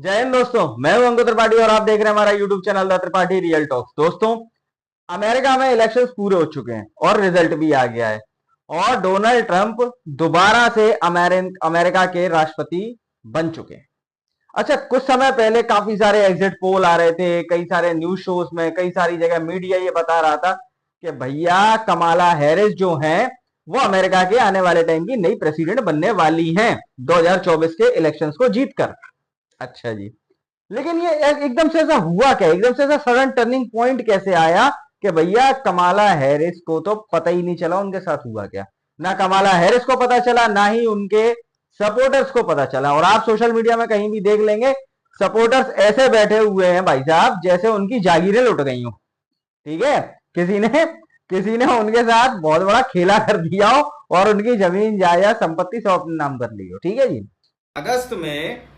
जय हिंद दोस्तों, मैं हूं अंकुर त्रिपाठी और आप देख रहे हैं हमारा YouTube channel the Tripathi real talks. दोस्तों, अमेरिका में इलेक्शंस पूरे हो चुके हैं और रिजल्ट भी आ गया है और डोनाल्ड ट्रंप दोबारा से अमेरिका के राष्ट्रपति बन चुके हैं। अच्छा, कुछ समय पहले काफी सारे एग्जिट पोल आ रहे थे, कई सारे न्यूज शोज में, कई सारी जगह मीडिया ये बता रहा था कि भैया कमाला हैरिस जो हैं वो अमेरिका के आने वाले टाइम की नई प्रेसिडेंट बनने वाली हैं 2024 के इलेक्शंस को जीतकर। अच्छा जी, लेकिन ये एकदम से ऐसा हुआ क्या? एकदम से ऐसा सडन टर्निंग पॉइंट कैसे आया कि भैया कमाला हैरिस को तो पता ही नहीं चला उनके साथ हुआ क्या? ना कमाला हैरिस को पता चला, ना ही उनके सपोर्टर्स को पता चला। और आप सोशल मीडिया में कहीं भी देख लेंगे, सपोर्टर्स ऐसे बैठे हुए हैं भाई साहब जैसे उनकी जागीरें लुट गई हो। ठीक है, किसी ने उनके साथ बहुत बड़ा खेला कर दिया हो और उनकी जमीन जायदाद संपत्ति सब अपने नाम कर ली हो। ठीक है जी। अगस्त में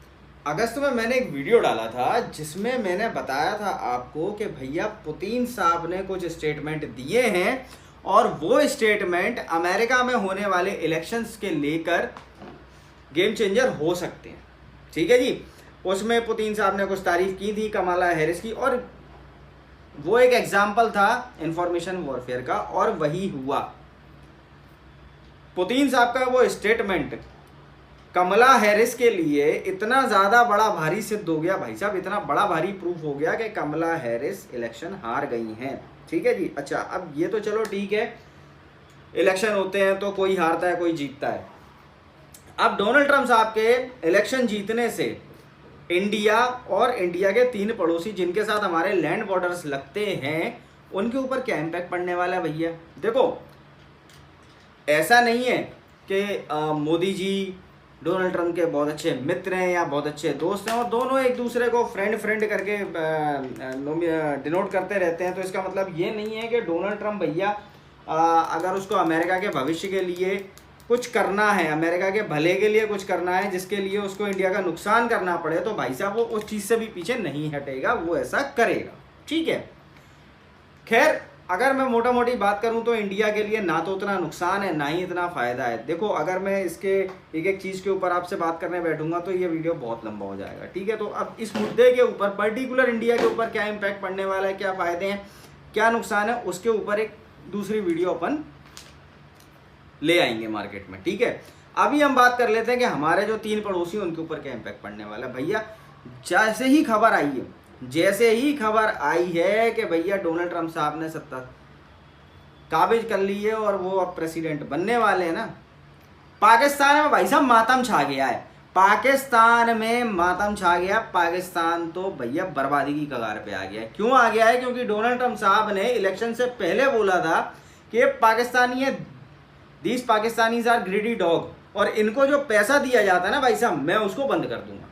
अगस्त में मैंने एक वीडियो डाला था जिसमें मैंने बताया था आपको कि भैया पुतिन साहब ने कुछ स्टेटमेंट दिए हैं और वो स्टेटमेंट अमेरिका में होने वाले इलेक्शंस के लेकर गेम चेंजर हो सकते हैं। ठीक है जी। उसमें पुतिन साहब ने कुछ तारीफ की थी कमाला हैरिस की और वो एक एग्जाम्पल था इंफॉर्मेशन वॉरफेयर का और वही हुआ। पुतिन साहब का वो स्टेटमेंट कमला हैरिस के लिए इतना ज़्यादा बड़ा भारी सिद्ध हो गया भाई साहब, इतना बड़ा भारी प्रूफ हो गया कि कमला हैरिस इलेक्शन हार गई हैं। ठीक है जी। अच्छा, अब ये तो चलो ठीक है, इलेक्शन होते हैं तो कोई हारता है कोई जीतता है। अब डोनाल्ड ट्रंप साहब के इलेक्शन जीतने से इंडिया और इंडिया के 3 पड़ोसी जिनके साथ हमारे लैंड बॉर्डर्स लगते हैं उनके ऊपर क्या इम्पैक्ट पड़ने वाला है भैया? देखो, ऐसा नहीं है कि मोदी जी डोनाल्ड ट्रंप के बहुत अच्छे मित्र हैं या बहुत अच्छे दोस्त हैं और दोनों एक दूसरे को फ्रेंड करके डिनोट करते रहते हैं, तो इसका मतलब ये नहीं है कि डोनाल्ड ट्रंप भैया अगर उसको अमेरिका के भविष्य के लिए कुछ करना है, अमेरिका के भले के लिए कुछ करना है जिसके लिए उसको इंडिया का नुकसान करना पड़े, तो भाई साहब वो उस चीज़ से भी पीछे नहीं हटेगा, वो ऐसा करेगा। ठीक है। खैर, अगर मैं मोटा मोटी बात करूं तो इंडिया के लिए ना तो उतना नुकसान है ना ही इतना फ़ायदा है। देखो, अगर मैं इसके एक एक चीज़ के ऊपर आपसे बात करने बैठूंगा तो ये वीडियो बहुत लंबा हो जाएगा। ठीक है। तो अब इस मुद्दे के ऊपर पर्टिकुलर इंडिया के ऊपर क्या इम्पैक्ट पड़ने वाला है, क्या फ़ायदे हैं, क्या नुकसान है, उसके ऊपर एक दूसरी वीडियो अपन ले आएंगे मार्केट में। ठीक है। अभी हम बात कर लेते हैं कि हमारे जो 3 पड़ोसी उनके ऊपर क्या इम्पैक्ट पड़ने वाला है। भैया जैसे ही खबर आई है कि भैया डोनाल्ड ट्रंप साहब ने सत्ता काबिज कर ली है और वो अब प्रेसिडेंट बनने वाले हैं ना, पाकिस्तान में भाई साहब मातम छा गया है। पाकिस्तान में मातम छा गया। पाकिस्तान तो भैया बर्बादी की कगार पे आ गया है। क्यों आ गया है? क्योंकि डोनाल्ड ट्रंप साहब ने इलेक्शन से पहले बोला था कि पाकिस्तानी है, these Pakistanis are greedy dog, और इनको जो पैसा दिया जाता है ना भाई साहब, मैं उसको बंद कर दूंगा।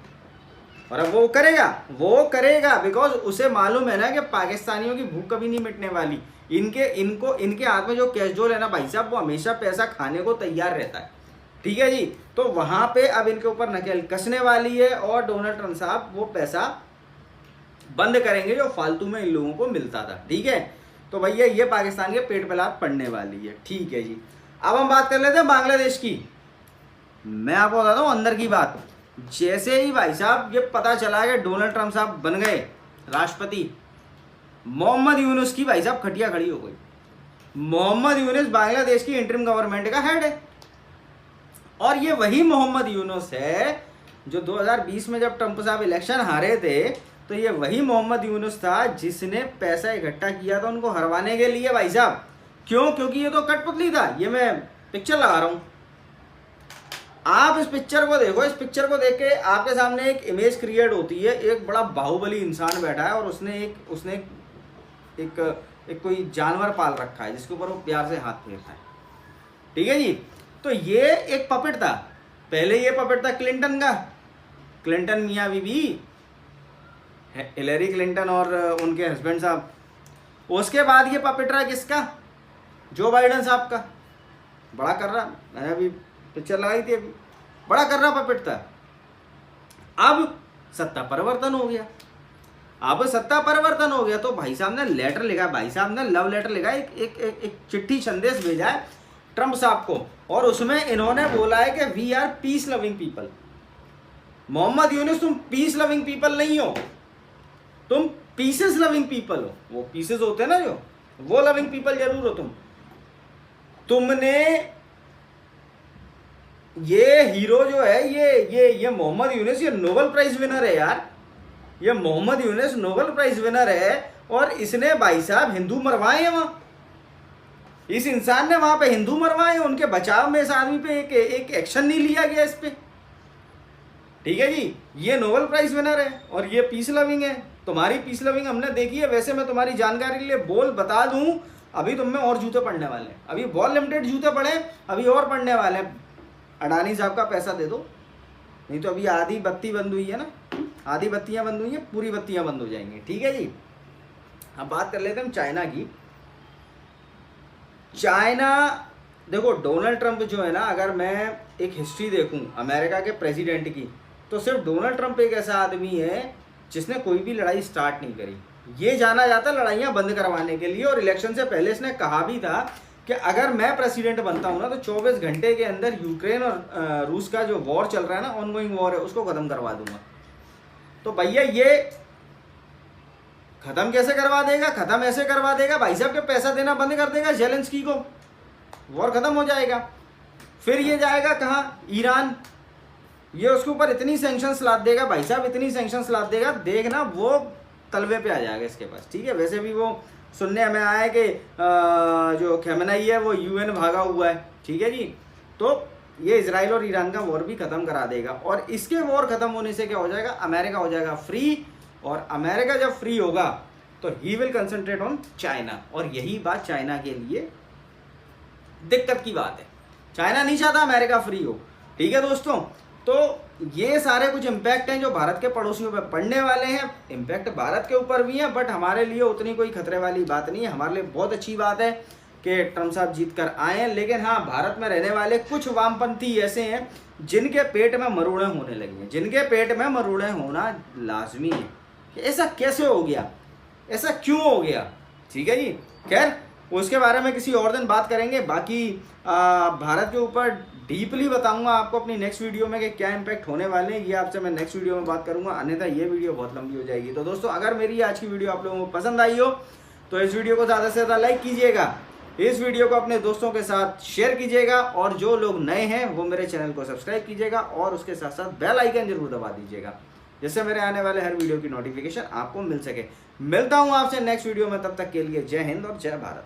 और अब वो करेगा बिकॉज उसे मालूम है ना कि पाकिस्तानियों की भूख कभी नहीं मिटने वाली। इनके हाथ में जो कैशडोल है ना भाई साहब, वो हमेशा पैसा खाने को तैयार रहता है। ठीक है जी। तो वहां पे अब इनके ऊपर नकेल कसने वाली है और डोनाल्ड ट्रंप साहब वो पैसा बंद करेंगे जो फालतू में इन लोगों को मिलता था। ठीक है। तो भैया ये पाकिस्तान के पेट पे लात पड़ने वाली है। ठीक है जी। अब हम बात कर लेते हैं बांग्लादेश की। मैं आपको बताता हूँ अंदर की बात। जैसे ही भाई साहब ये पता चला कि डोनाल्ड ट्रंप साहब बन गए राष्ट्रपति, मोहम्मद यूनुस की भाई साहब खटिया खड़ी हो गई। मोहम्मद यूनुस बांग्लादेश की इंटरिम गवर्नमेंट का हेड है और ये वही मोहम्मद यूनुस है जो 2020 में जब ट्रंप साहब इलेक्शन हारे थे, तो ये वही मोहम्मद यूनुस था जिसने पैसा इकट्ठा किया था उनको हरवाने के लिए भाई साहब। क्यों? क्योंकि ये तो कठपुतली था। ये मैं पिक्चर लगा रहा हूं, आप इस पिक्चर को देखो। इस पिक्चर को देख के आपके सामने एक इमेज क्रिएट होती है। एक बड़ा बाहुबली इंसान बैठा है और उसने एक कोई जानवर पाल रखा है जिसके ऊपर वो प्यार से हाथ फेरता है। ठीक है जी। तो ये एक पपेट था। पहले ये पपेट था क्लिंटन का, क्लिंटन मियाँ बीबी, हिलेरी क्लिंटन और उनके हस्बैंड साहब। उसके बाद ये पपेट रहा किसका? जो बाइडन साहब का। बड़ा कर रहा, मैंने अभी पिक्चर लगाई थी, अभी बड़ा कर रहा पपेट था। अब सत्ता परिवर्तन हो गया तो भाई साहब ने लेटर लिखा, भाई साहब ने लव लेटर लिखा, एक चिट्ठी संदेश भेजा है ट्रंप साहब को और उसमें इन्होंने बोला है कि we are peace loving people. Mohammad Yunus तुम पीस लविंग पीपल नहीं हो, तुम पीसेस लविंग पीपल हो। वो पीसेस होते हैं ना जो, वो लविंग पीपल जरूर हो तुम। तुमने ये हीरो जो है ये मोहम्मद यूनुस, ये नोबेल प्राइज विनर है यार। ये Mohammad Yunus Nobel prize winner है और इसने भाई साहब हिंदू मरवाए हैं वहां। इस इंसान ने वहां पे हिंदू मरवाए, उनके बचाव में इस आदमी पे एक एक्शन नहीं लिया गया इस पे। ठीक है जी, ये नोबेल प्राइज विनर है और ये पीस लविंग है। तुम्हारी पीस लविंग हमने देखी है। वैसे मैं तुम्हारी जानकारी के लिए बोल बता दूं, अभी तुम में और जूते पड़ने वाले हैं। अभी बहुत लिमिटेड जूते पड़े, अभी और पड़ने वाले हैं। अडानी साहब का पैसा दे दो, नहीं तो अभी आधी बत्ती बंद हुई है ना, आधी बत्तियां बंद हुई हैं, पूरी बत्तियां बंद हो जाएंगी। ठीक है जी, अब बात कर लेते हैं हम चाइना की। चाइना, देखो डोनाल्ड ट्रंप जो है ना, अगर मैं एक हिस्ट्री देखूं अमेरिका के प्रेसिडेंट की, तो सिर्फ डोनाल्ड ट्रंप एक ऐसा आदमी है जिसने कोई भी लड़ाई स्टार्ट नहीं करी। ये जाना जाता लड़ाइयाँ बंद करवाने के लिए, और इलेक्शन से पहले इसने कहा भी था कि अगर मैं प्रेसिडेंट बनता हूँ ना तो 24 घंटे के अंदर यूक्रेन और रूस का जो वॉर चल रहा है ना, ऑनगोइंग वॉर है, उसको खत्म करवा दूंगा। तो भैया ये खत्म कैसे करवा देगा? खत्म ऐसे करवा देगा भाई साहब के पैसा देना बंद कर देगा जेलेंस्की को, वॉर खत्म हो जाएगा। फिर ये जाएगा कहाँ? ईरान। ये उसके ऊपर इतनी सैंक्शंस लाद देगा भाई साहब, इतनी सैंक्शंस लाद देगा, देखना वो तलवे पे आ जाएगा इसके पास। ठीक है, वैसे भी वो सुनने में आया है कि जो खेमनाई है वो यूएन भागा हुआ है। ठीक है जी, तो ये इजराइल और ईरान का वॉर भी खत्म करा देगा। और इसके वॉर खत्म होने से क्या हो जाएगा? अमेरिका हो जाएगा फ्री, और अमेरिका जब फ्री होगा तो he will concentrate on China. और यही बात चाइना के लिए दिक्कत की बात है। चाइना नहीं चाहता अमेरिका फ्री हो। ठीक है दोस्तों, तो ये सारे कुछ इम्पैक्ट हैं जो भारत के पड़ोसियों पे पड़ने वाले हैं। इम्पैक्ट भारत के ऊपर भी है, बट हमारे लिए उतनी कोई खतरे वाली बात नहीं है। हमारे लिए बहुत अच्छी बात है कि ट्रम्प साहब जीत कर आए हैं। लेकिन हाँ, भारत में रहने वाले कुछ वामपंथी ऐसे हैं जिनके पेट में मरोड़े होने लगे हैं, जिनके पेट में मरोड़े होना लाजमी है कि ऐसा कैसे हो गया, ऐसा क्यों हो गया। ठीक है जी, खैर उसके बारे में किसी और दिन बात करेंगे। बाकी भारत के ऊपर डीपली बताऊंगा आपको अपनी नेक्स्ट वीडियो में कि क्या इम्पैक्ट होने वाले हैं, ये आपसे मैं नेक्स्ट वीडियो में बात करूंगा, अन्यथा ये वीडियो बहुत लंबी हो जाएगी। तो दोस्तों, अगर मेरी आज की वीडियो आप लोगों को पसंद आई हो तो इस वीडियो को ज़्यादा से ज़्यादा लाइक कीजिएगा, इस वीडियो को अपने दोस्तों के साथ शेयर कीजिएगा, और जो लोग नए हैं वो मेरे चैनल को सब्सक्राइब कीजिएगा, और उसके साथ साथ बेल आइकन जरूर दबा दीजिएगा, जिससे मेरे आने वाले हर वीडियो की नोटिफिकेशन आपको मिल सके। मिलता हूँ आपसे नेक्स्ट वीडियो में, तब तक के लिए जय हिंद और जय भारत।